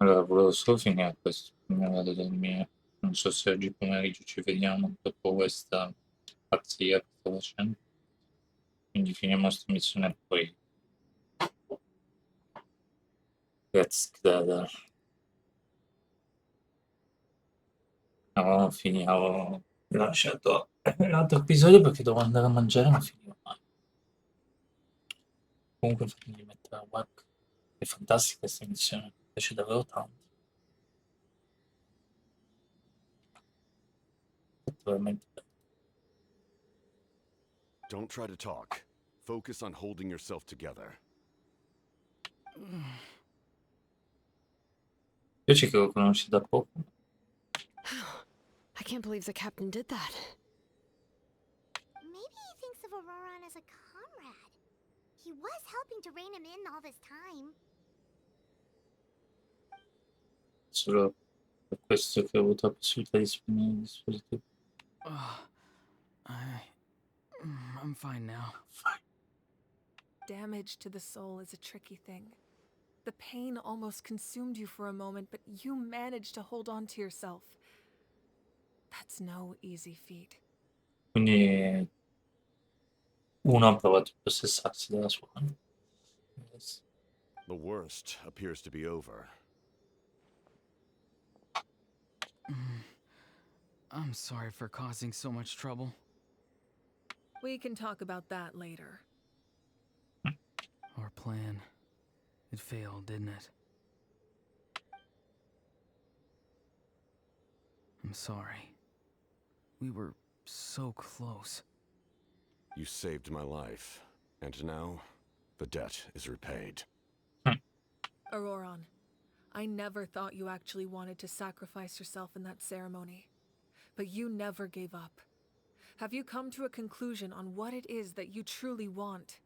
Allora, volevo solo finire questo, poi me ne vado a dormire. Non so se oggi pomeriggio ci vediamo dopo questa pazzia che sto facendo. Quindi finiamo questa missione e poi let's go. No, finiamo. Ho lasciato l'altro episodio perché devo andare a mangiare, ma finivo mai. Comunque fatemi mettere la web. È fantastica questa missione, mi piace davvero tanto. È veramente bello. Don't try to talk. Focus on holding yourself together. Piace che lo conosci da poco. I can't believe the captain did that. Maybe he thinks of Auroran as a comrade. He was helping to rein him in all this time. Solo per questo che ho avuto la possibilità di spegnere il dispositivo. I'm fine now. Fine. Damage to the soul is a tricky thing. The pain almost consumed you for a moment, but you managed to hold on to yourself. That's no easy feat. Quindi uno ha provato a possessarsi della sua anima. Yes. The worst appears to be over. I'm sorry for causing so much trouble. We can talk about that later. Our plan. It failed, didn't it? I'm sorry. We were so close. You saved my life, and now the debt is repaid. Auroran, I never thought you actually wanted to sacrifice yourself in that ceremony. But you never gave up. Have you come to a conclusion on what it is that you truly want?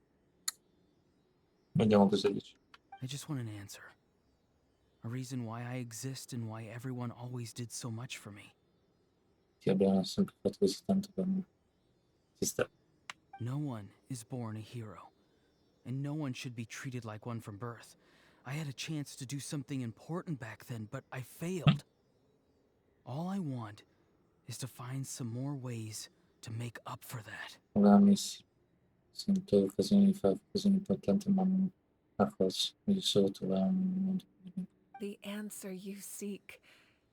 Vediamo cosa dice. I just want an answer. A reason why I exist and why everyone always did so much for me. Ti abbiamo sempre fatto così tanto per me. Ci sta. No one is born a hero, and no one should be treated like one from birth. I had a chance to do something important back then, but I failed. All I want is to find some more ways to make up for that. Ora mi sento l'occasione di fare cose importanti, ma non a forza. Voglio solo trovare un modo di... The answer you seek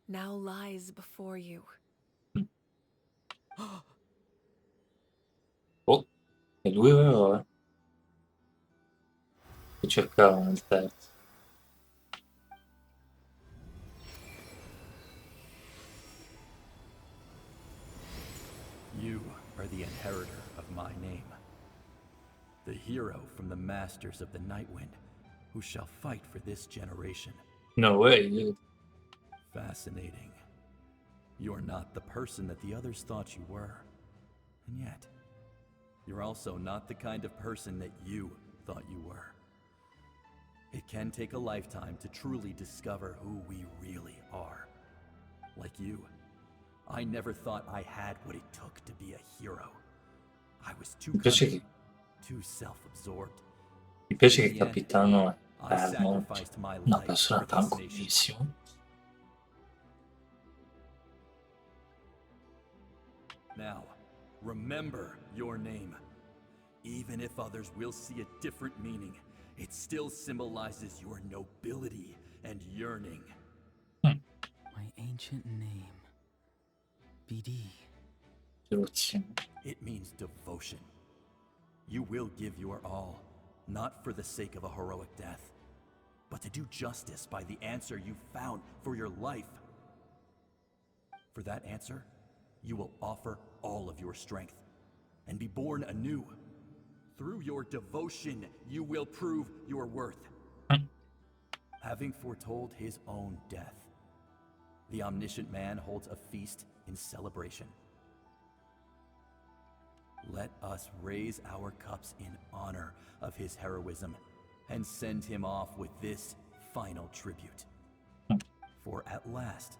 now lies before you. Oh, è lui ora? Che cercava nel terzo. You are the inheritor of my name. The hero from the masters of the Nightwind, who shall fight for this generation. No way, dude. Fascinating. You're not the person that the others thought you were. And yet, you're also not the kind of person that you thought you were. It can take a lifetime to truly discover who we really are. Like you, I never thought I had what it took to be a hero. I was too cunning, too self-absorbed. Mi piace che il capitano I è sacrificed my una life persona for this tranquillissima. Now, remember your name. Even if others will see a different meaning, it still symbolizes your nobility and yearning. My ancient name. BD. It means devotion. You will give your all, not for the sake of a heroic death, but to do justice by the answer you found for your life. For that answer, you will offer all of your strength and be born anew. Through your devotion, you will prove your worth. Having foretold his own death, the omniscient man holds a feast in celebration. Let us raise our cups in honor of his heroism and send him off with this final tribute. For at last,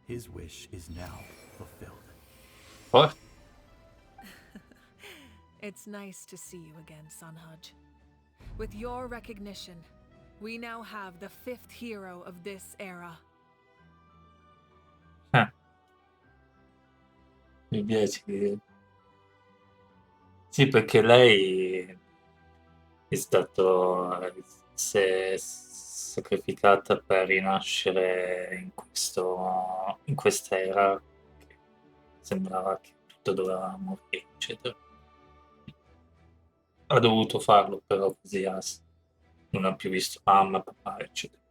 his wish is now fulfilled. What? It's nice to see you again, Sunhudge. With your recognition, We now have the 5th hero of this era. Mi piace che... Sì, perché lei è stato... si è sacrificata per rinascere in questa era che sembrava che tutto doveva morire, eccetera. Ha dovuto farlo, però così non ha più visto mamma, papà, eccetera.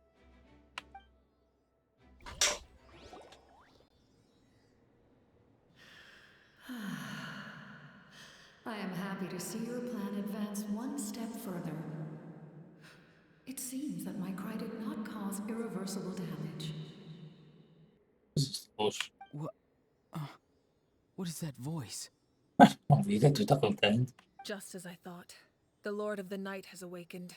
I am happy to see your plan advance one step further. It seems that my cry did not cause irreversible damage. Così sta voce. What is that voice? Non vede, tutta contenta. Just as I thought. The Lord of the Night has awakened.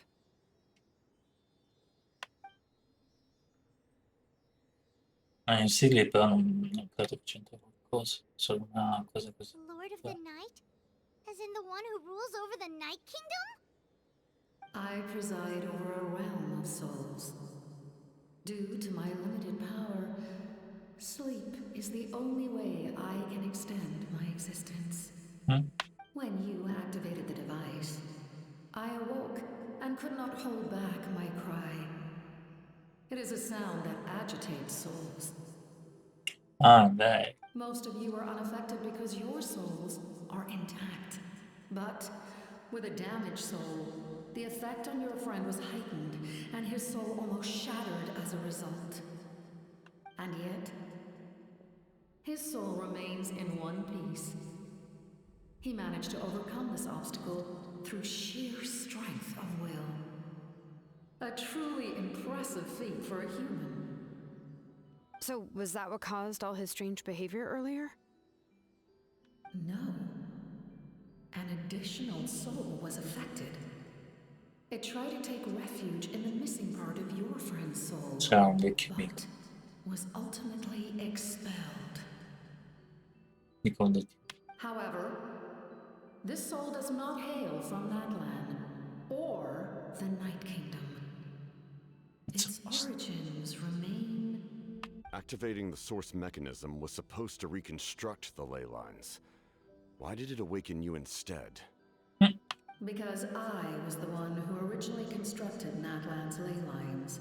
In Sigli però non credo che c'entri qualcosa, solo una cosa così. Lord of the Night? As in the one who rules over the Night Kingdom? I preside over a realm of souls. Due to my limited power, sleep is the only way I can extend my existence. When you activated the device, I awoke and could not hold back my cry. It is a sound that agitates souls. Ah, dai. Most of you are unaffected because your souls are intact. But with a damaged soul, the effect on your friend was heightened, and his soul almost shattered as a result. And yet, his soul remains in one piece. He managed to overcome this obstacle through sheer strength of will. A truly impressive feat for a human. So, was that what caused all his strange behavior earlier? No. An additional soul was affected. It tried to take refuge in the missing part of your friend's soul, C'era un vecchio amico. but was ultimately expelled. Ricordati. However, this soul does not hail from Natlan or the Night Kingdom. Its origins remain... Activating the source mechanism was supposed to reconstruct the ley lines. Why did it awaken you instead? Because I was the one who originally constructed Natlan's ley lines,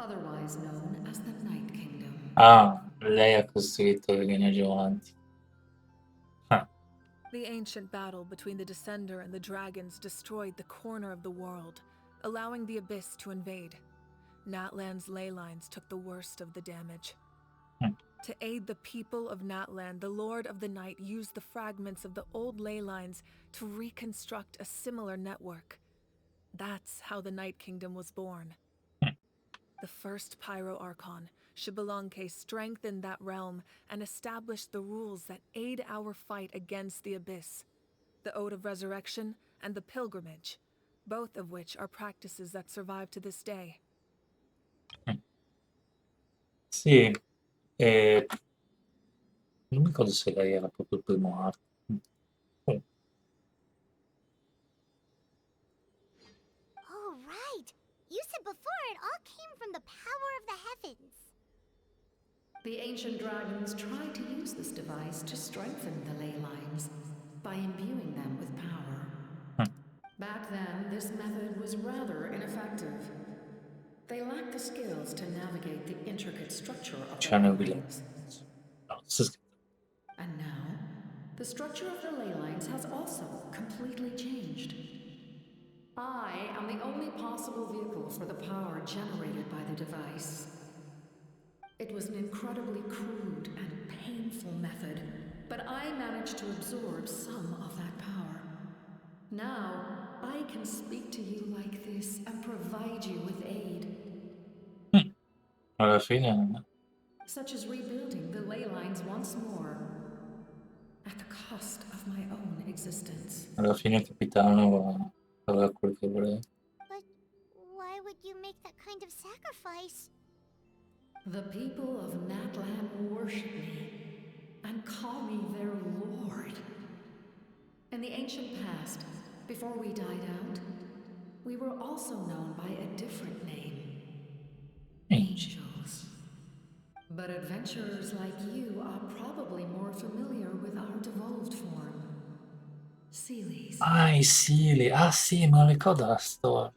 otherwise known as the Night Kingdom. Ah, lei ha costruito le linee geomanti. Ah, The ancient battle between the Descender and the dragons destroyed the corner of the world, allowing the Abyss to invade. Natlan's ley lines took the worst of the damage. To aid the people of Natlan, the Lord of the Night used the fragments of the old ley lines to reconstruct a similar network. That's how the Night Kingdom was born. The first Pyro Archon, Xbalanque, strengthened that realm and established the rules that aid our fight against the Abyss. The Ode of Resurrection and the Pilgrimage, both of which are practices that survive to this day. sì, non mi ricordo se lei era proprio il primo arco. Oh, Oh, right! You said before it all came from the power of the heavens. The ancient dragons tried to use this device to strengthen the ley lines by imbuing them with power. Back then, this method was rather ineffective. They lacked the skills to navigate the intricate structure of the c'erano ley i lines. No, sto scherzando. And now, the structure of the ley lines has also completely changed. I am the only possible vehicle for the power generated by the device. It was an incredibly crude and painful method, but I managed to absorb some of that power. Now, I can speak to you like this and provide you with aid, Alla fine, such as rebuilding the ley lines once more, at the cost of my own existence. il capitano aveva quello che voleva. But why would you make that kind of sacrifice? The people of Natlan worship me and call me their lord. In the ancient past, before we died out, we were also known by a different name. Angel. Angels. But adventurers like you are probably more familiar with our devolved form. Sealies. Ah, i Sili. Ah sì, me lo ricordo la storia.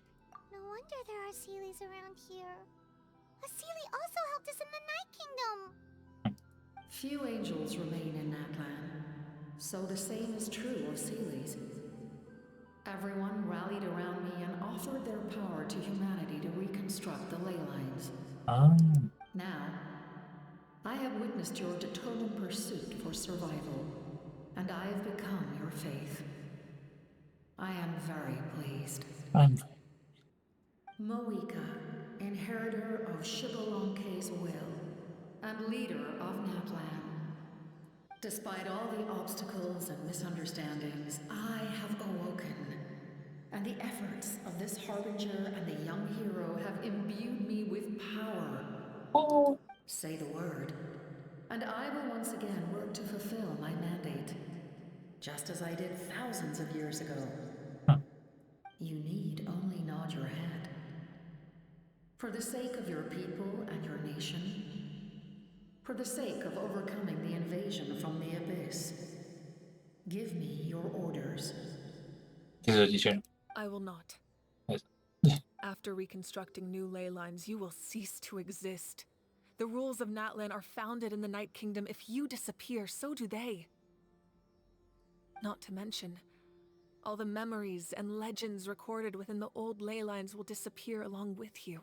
No wonder there are Sealies around here. A Sealie also helped us in the Night Kingdom. Few angels remain in Natlan, so the same is true of Sealies. Everyone rallied around me and offered their power to humanity to reconstruct the ley lines. Ah, Now, I have witnessed your determined pursuit for survival, and I have become your faith. I am very pleased. I'm- Moika, inheritor of Shibalonke's will, and leader of Natlan. Despite all the obstacles and misunderstandings, I have awoken. And the efforts of this harbinger and the young hero have imbued me with power. Oh. Say the word, and I will once again work to fulfill my mandate, just as I did thousands of years ago. You need only nod your head. For the sake of your people and your nation, for the sake of overcoming the invasion from the Abyss, give me your orders. Cosa dice? I will not. Esatto. After reconstructing new ley lines, you will cease to exist. The rules of Natlan are founded in the Night Kingdom. If you disappear, so do they. Not to mention, all the memories and legends recorded within the old ley lines will disappear along with you.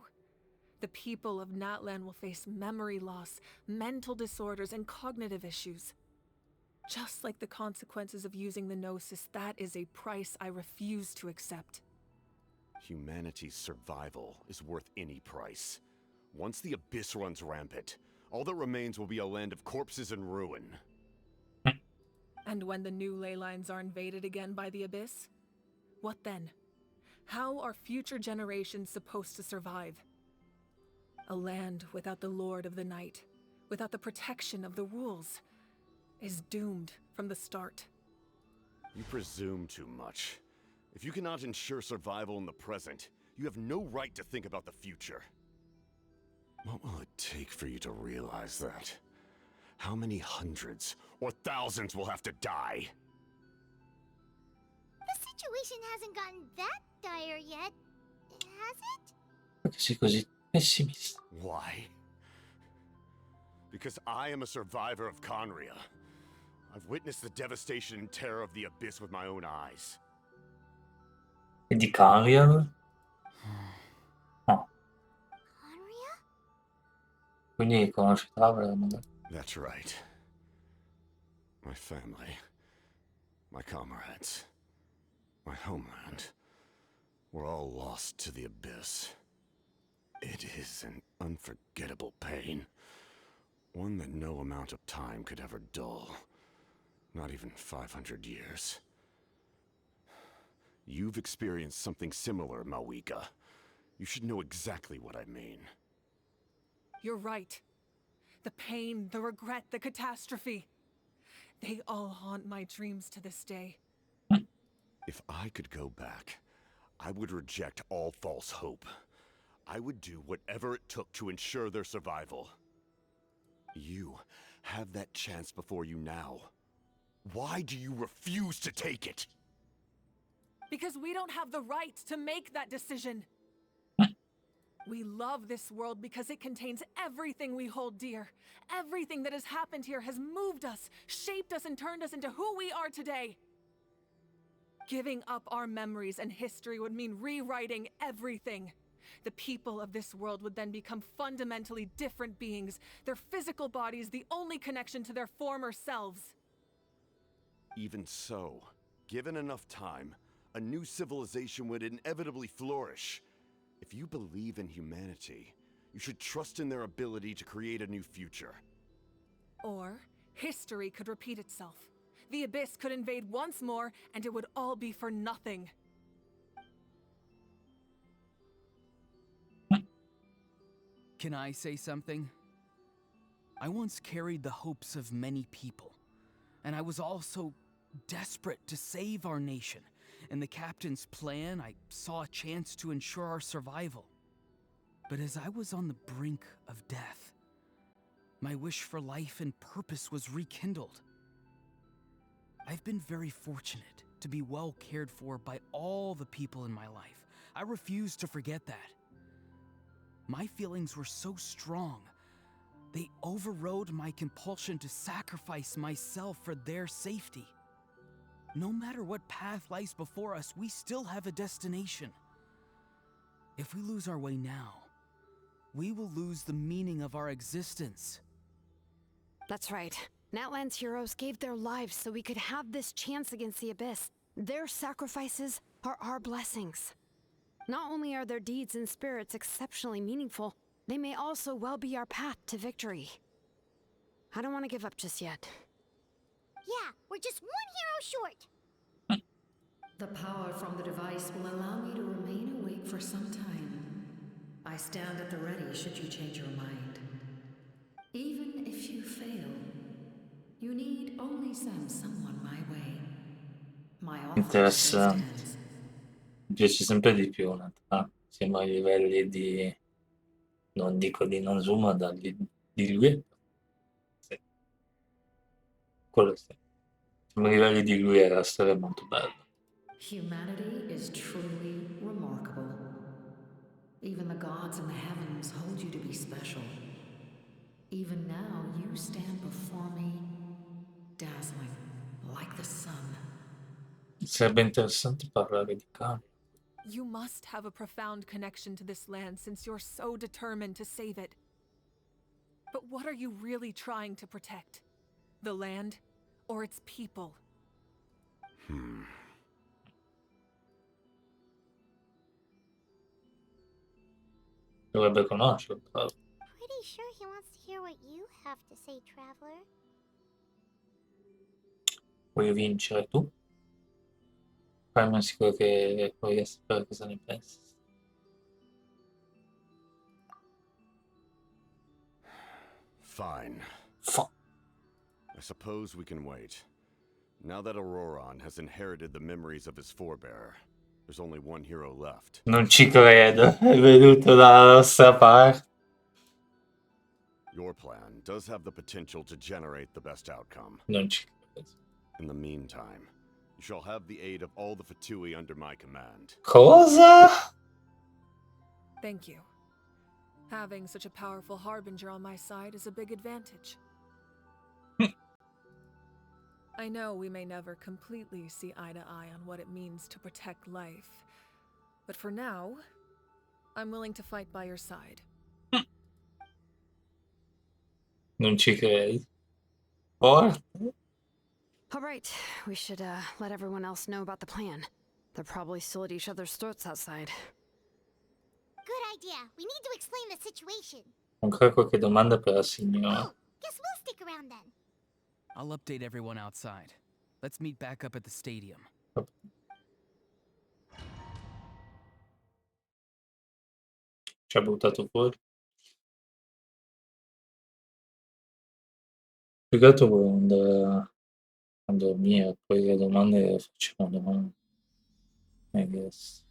The people of Natlan will face memory loss, mental disorders, and cognitive issues. Just like the consequences of using the Gnosis, that is a price I refuse to accept. Humanity's survival is worth any price. Once the Abyss runs rampant, all that remains will be a land of corpses and ruin. And when the new ley lines are invaded again by the Abyss? What then? How are future generations supposed to survive? A land without the Lord of the Night, without the protection of the rules, is doomed from the start. You presume too much. If you cannot ensure survival in the present, you have no right to think about the future. What will it take for you to realize that? How many hundreds or thousands will have to die? The situation hasn't gotten that dire yet, has it? Perché sei così pessimista? Why? Because I am a survivor of Conria. I've witnessed the devastation and terror of the Abyss with my own eyes. E di Carial? No, Conria? quindi conosci Traveler magari. That's right. My family, my comrades, my homeland, were all lost to the Abyss. It is an unforgettable pain. One that no amount of time could ever dull. Not even 500 years. You've experienced something similar, Mawika. You should know exactly what I mean. You're right. The pain, the regret, the catastrophe. They all haunt my dreams to this day. If I could go back, I would reject all false hope. I would do whatever it took to ensure their survival. You have that chance before you now. Why do you refuse to take it? Because we don't have the right to make that decision. We love this world because it contains everything we hold dear. Everything that has happened here has moved us, shaped us, and turned us into who we are today. Giving up our memories and history would mean rewriting everything. The people of this world would then become fundamentally different beings, their physical bodies the only connection to their former selves. Even so, given enough time, a new civilization would inevitably flourish. If you believe in humanity, you should trust in their ability to create a new future. Or history could repeat itself. The Abyss could invade once more, and it would all be for nothing. Can I say something? I once carried the hopes of many people, and I was also desperate to save our nation In the captain's plan, I saw a chance to ensure our survival. But as I was on the brink of death, my wish for life and purpose was rekindled. I've been very fortunate to be well cared for by all the people in my life. I refuse to forget that. My feelings were so strong, they overrode my compulsion to sacrifice myself for their safety. No matter what path lies before us, we still have a destination. If we lose our way now, we will lose the meaning of our existence. That's right. Natlan's heroes gave their lives so we could have this chance against the Abyss. Their sacrifices are our blessings. Not only are their deeds and spirits exceptionally meaningful, they may also well be our path to victory. I don't want to give up just yet. Yeah, we're just one hero short. The power from the device will allow me to remain awake for some time. I stand at the ready should you change your mind. Even if you fail, you need only send someone my way. My offer still Interessante. stands. Mi piace sempre di più in realtà. Siamo ai livelli di, non dico di Inazuma, di lui. Sì, quello sì. Siamo ai livelli di lui e la storia è molto bella. Humanity is truly remarkable. Even the gods in the heavens hold you to be special. Even now, you stand before me, dazzling, like the sun. Sarebbe interessante parlare di Kami. You must have a profound connection to this land since you're so determined to save it. But what are you really trying to protect? The land or its people? Dovrebbe conoscerlo, però. Pretty sure he wants to hear what you have to say, Traveler. Vuoi vincere tu? Fammi sicuro che puoi sapere cosa ne pensi. Fine. I suppose we can wait. Now that Auroron has inherited the memories of his forebear, there's only one hero left. Non ci credo, è venuto dalla nostra parte. Your plan does have the potential to generate the best outcome. Non ci credo. In the meantime, you shall have the aid of all the Fatui under my command. Cosa? Thank you. Having such a powerful harbinger on my side is a big advantage. I know we may never completely see eye to eye on what it means to protect life, but for now, I'm willing to fight by your side. Non ci credi. Forte? All right, we should let everyone else know about the plan. They're probably still at each other's throats outside. Good idea. We need to explain the situation. Ancora qualche domanda per la signora? Oh, guess we'll stick around then. I'll update everyone outside. Let's meet back up at the stadium. Ci ha buttato fuori. Più che altro volevo andare a dormire, poi le domande le facciamo domani. I guess.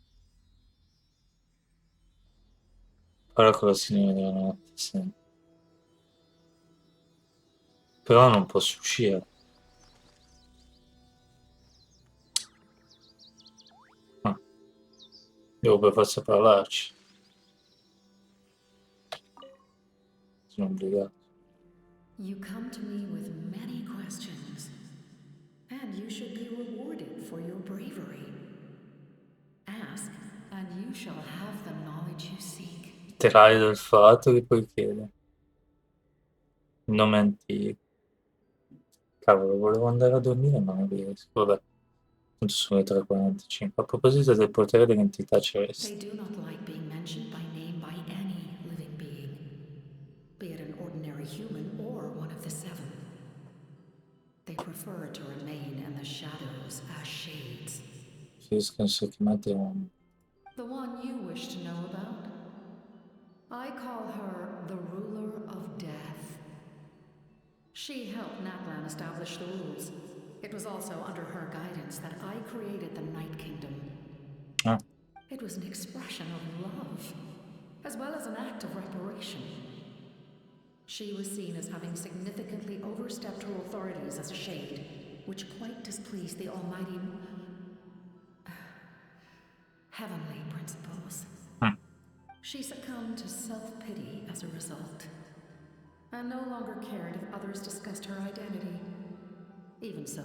Parla con la signora della notte, sì. Però non posso uscire. Ah, devo per forza parlarci. Sono obbligato. You come to me with many questions, and you should be rewarded for your bravery. Ask, and you shall have the knowledge you seek. Trai del fatto che poi chiede. Il nome antico. Cavolo, volevo andare a dormire ma non riesco. Vabbè, tanto sono le 3:45. A proposito del potere dell'entità They celeste. do not like being mentioned by name by any living being, be it an ordinary human or one of the seven. They prefer to remain in the shadows as shades. Preferiscono essere chiamate uomo. The one you wish to know about? I call her the ruler of death. She helped Natlan establish the rules. It was also under her guidance that I created the Night Kingdom. Ah, It was an expression of love, as well as an act of reparation. She was seen as having significantly overstepped her authorities as a shade, which quite displeased the almighty heavenly principles. mm. She succumbed to self-pity as a result, and no longer cared if others discussed her identity. Even so,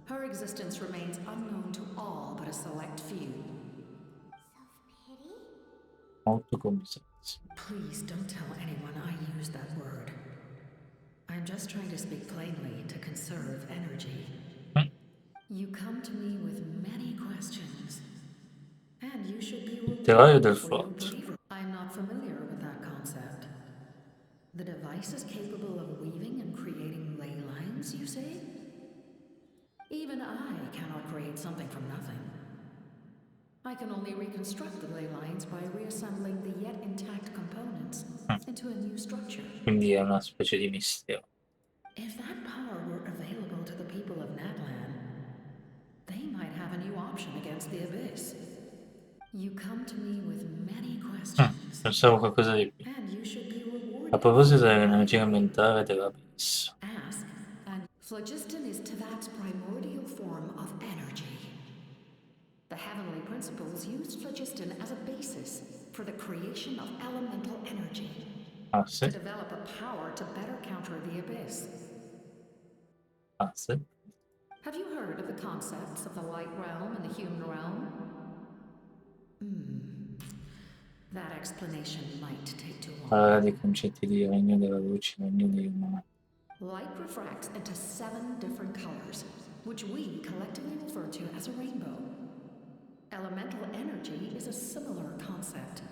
her existence remains unknown to all but a select few. Self-pity? Autocommiserarsi. Please don't tell anyone I used that word. I'm just trying to speak plainly to conserve energy. Mm. You come to me with many questions, and you should be Terrario del rewarded for your Forte. bravery. I'm not familiar with that concept. The device is capable of weaving and creating ley lines, you say? Even I cannot create something from nothing. I can only reconstruct the ley lines by reassembling the yet intact components into a new structure. Quindi è una specie di mistero. If that power were available to the people of Natlan, they might have a new option against the Abyss. You come to me with many questions, Pensavo qualcosa di più. and you should be rewarded. A proposito dell'energia mentale della BIS. Ask, and phlogiston is Teyvat's primordial form of energy. The heavenly principles used phlogiston as a basis for the creation of elemental energy, Ah, sì? to develop a power to better counter the Abyss. Ah, sì? Have you heard of the concepts of the light realm and the human realm? That explanation might take too long. Parlare dei concetti di regno della luce, regno dei umani. Light refracts into 7 different colors, which we collectively refer to as a rainbow. Elemental energy is a similar concept.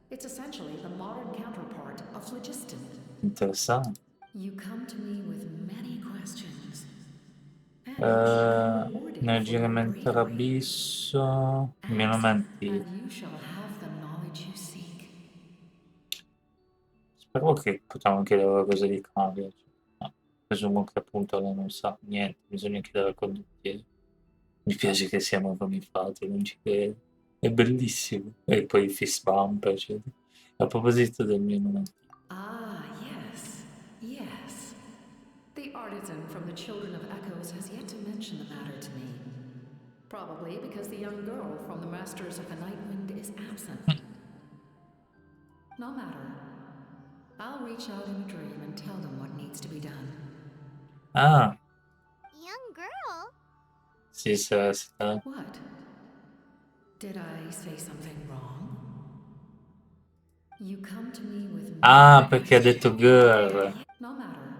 It's essentially the modern counterpart of phlogiston. Interessante. You come to me with many questions. And you shall be rewarded Energia for your elementare bravery. abisso. Meno Ask, menti. and you shall have the knowledge you seek. Spero che potremmo chiedere qualcosa di cambio. No, presumo che appunto lei non sa niente, bisogna chiedere al condottiere. Mi piace che siamo con i fatti, non ci credo. È bellissimo. E poi il fist bump, cioè. A proposito del mio nome. Ah, yes, yes. The artisan from the Children of Echoes has yet to mention the matter to me. Probably because the young girl from the Masters of the Night Wind is absent. No matter. I'll reach out in a dream and tell them what needs to be done. Ah, Young girl? sì, sta. What? Did I say something wrong? You come to me with Ah, perché ha detto girl. no matter.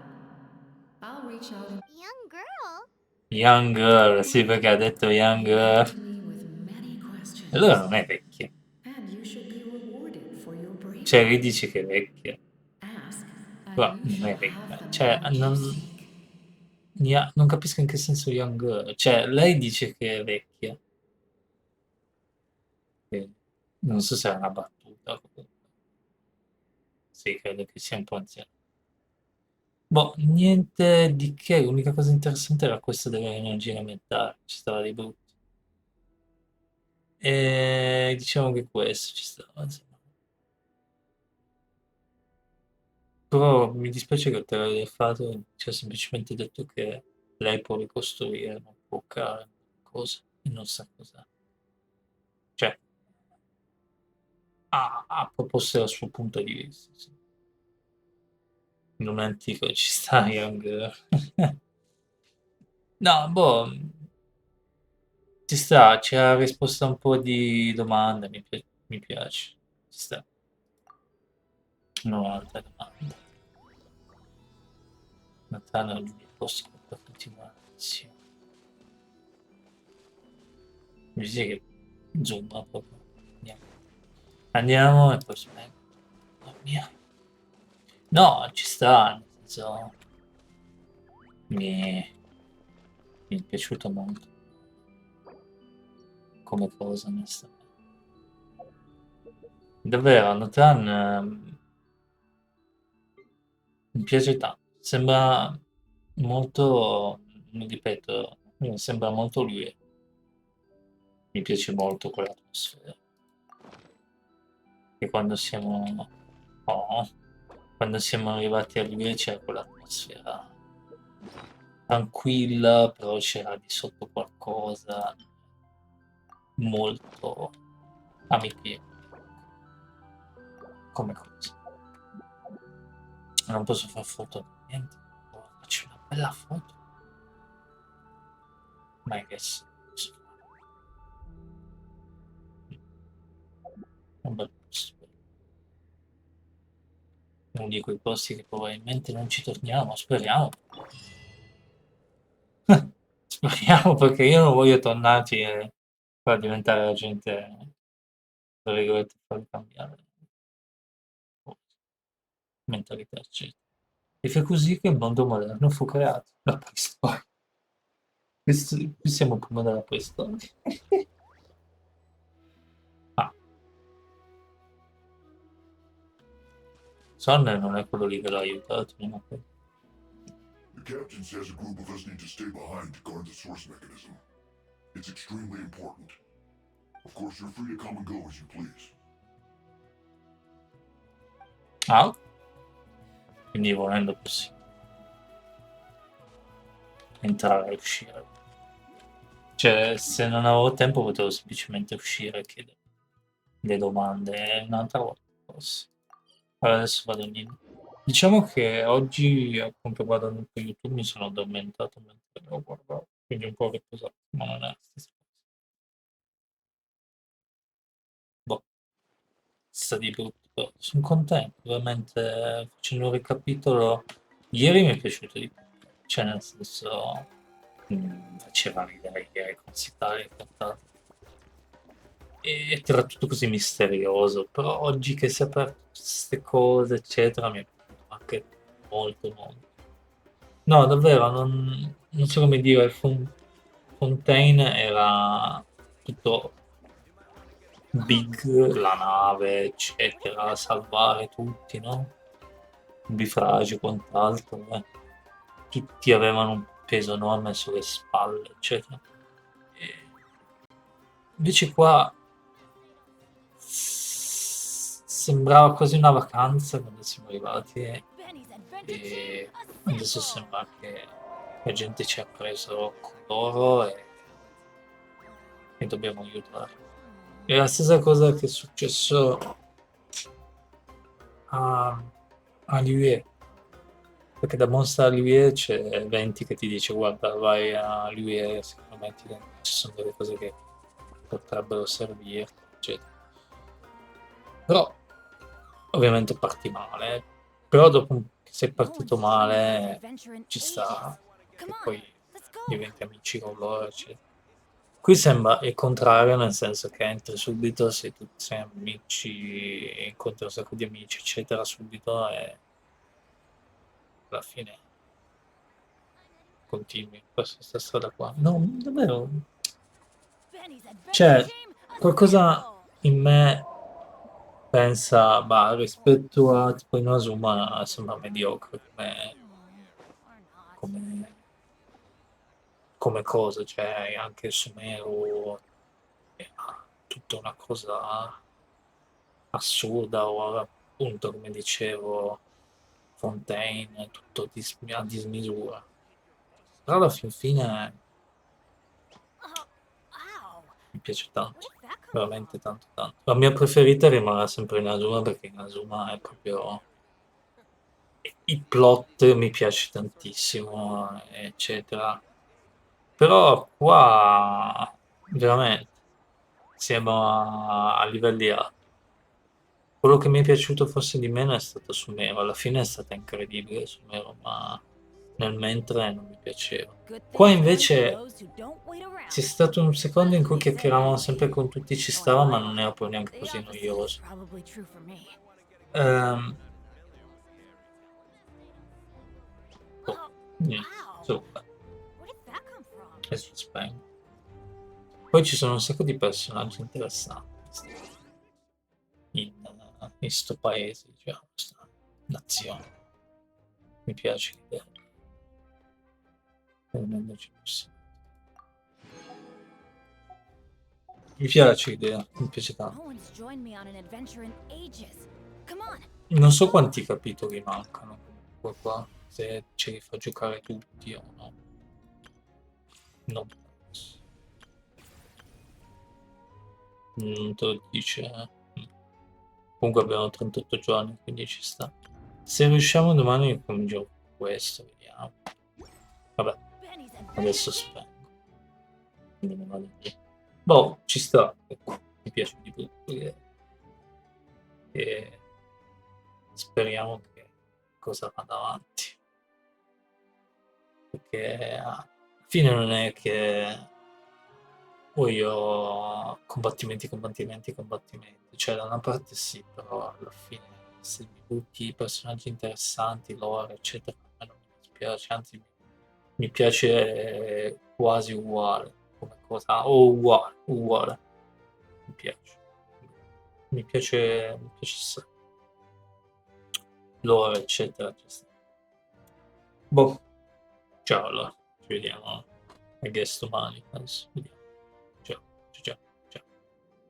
I'll reach out in Young girl? Young girl, sì, perché ha detto young You come girl. to me with many questions. Allora non è vecchia. And you should be rewarded for your bravery. Cioè, lei dice che è vecchia. Ask, and Però you non shall è have vecchia. the Cioè, knowledge you seek. non capisco in che senso young girl. Cioè, lei dice che è vecchia. Non so se è una battuta. Sì, credo che sia un po' anziano. Boh, niente di che, l'unica cosa interessante era questa dell'energia mentale, ci stava di brutto. E diciamo che questo ci stava, insomma. Però mi dispiace che te l'hai fatto, ci ha semplicemente detto che lei può ricostruire, non può creare cose e non sa cos'è. Cioè, ha proposto dal suo punto di vista. Sì. In un antico ci sta Young. No, boh, ci sta, ci ha risposto a un po' di domande, mi piace, ci sta. Non ho altre domande. Natale oggi il posto per continuare. Sì. Mi dice che zoom proprio. Andiamo. Andiamo e poi spengo. Mamma mia. No, ci sta, nel senso. Mi è piaciuto molto. Come cosa, onestamente. Davvero, Nathan mi piace tanto. Sembra molto ripeto, mi sembra molto lui. Mi piace molto quell'atmosfera. E quando siamo arrivati a lui c'era quell'atmosfera tranquilla, però c'era di sotto qualcosa molto amichevole come cosa. Non posso far foto a niente, faccio una bella foto. Ma che posso fare? Un bel posto. Uno di quei posti che probabilmente non ci torniamo, speriamo. Speriamo perché io non voglio tornarci e far diventare la gente, tra virgolette, far cambiare mentalità, eccetera. E fu così che il mondo moderno fu creato, la preistoria. Qui siamo prima della preistoria. Ah, Sonner non è quello lì che l'ha aiutato, no? The captain says a group of us need to stay behind to guard the source mechanism. It's extremely important. Of course, you're free to come and go as you please. Ah, quindi volendo possibile entrare e uscire. Cioè, se non avevo tempo potevo semplicemente uscire e chiedere le domande un'altra volta, forse. Allora adesso vado in... Diciamo che oggi, appunto, guardando su YouTube, mi sono addormentato mentre lo guardavo, quindi un po' riposato, ma non è la stessa cosa. Boh, sta di brutto. Sono contento, veramente, facendo un ricapitolo. Ieri mi è piaciuto di più, cioè nel senso, faceva ridere ieri con Sitalia cantato. E era tutto così misterioso, però oggi che si è aperto queste cose, eccetera, mi è piaciuto anche molto, molto. No, davvero, non so come dire, Fontaine era tutto big, la nave, eccetera, salvare tutti, no? Bifragi e quant'altro, tutti avevano un peso enorme sulle spalle, eccetera. E invece qua sembrava quasi una vacanza quando siamo arrivati e adesso sembra che la gente ci ha preso con loro e dobbiamo aiutare. È la stessa cosa che è successo a Liuye, perché da Monza a Liuye c'è Venti che ti dice guarda vai a Liuye, secondo me ci sono delle cose che potrebbero servirti, eccetera. Però ovviamente parti male, però dopo che sei partito male ci sta che poi diventi amici con loro, eccetera. Qui sembra il contrario, nel senso che entri subito, sei amici, incontri un sacco di amici, eccetera, subito e alla fine continui questa strada qua. No, davvero. Cioè, qualcosa in me pensa, bah, rispetto a tipo Inazuma sembra mediocre come, come cosa, cioè anche Sumeru ha tutta una cosa assurda, o appunto, come dicevo, Fontaine, tutto a dismisura. Però alla fin fine mi piace tanto, veramente tanto tanto. La mia preferita rimarrà sempre Inazuma perché Inazuma è proprio... Il plot mi piace tantissimo, eccetera. Però qua veramente siamo a livelli alti. Quello che mi è piaciuto forse di meno è stato Sumero, alla fine è stata incredibile Sumero, ma nel mentre non mi piaceva. Qua invece c'è stato un secondo in cui chiacchieravamo sempre con tutti, ci stava, ma non era poi neanche così noioso. Boh, niente, insomma, questo spegno. Poi ci sono un sacco di personaggi interessanti in sto paese, diciamo, questa nazione. Mi piace l'idea. rendendoci possibile. Mi piace l'idea, mi piace tanto. No one's joined me on an adventure in ages. Come on. Non so quanti capitoli mancano comunque qua, se ce li fa giocare tutti o no. Non penso. Non te lo dice. Comunque abbiamo 38 giorni, quindi ci sta. Se riusciamo domani con un gioco questo, vediamo. Vabbè, adesso spengo. Quindi non vado via. Boh, ci sta. Mi piace di tutto. E speriamo che cosa vada avanti. Perché alla fine non è che poi ho combattimenti. Cioè, da una parte sì, però alla fine se mi butti personaggi interessanti, lore, eccetera, a me non mi dispiace, anzi mi piace quasi uguale come cosa. O uguale. Mi piace. Mi piace assai. Lore, eccetera. Boh, ciao allora, ci vediamo. I guess domani, penso. Vediamo. Ciao, ciao.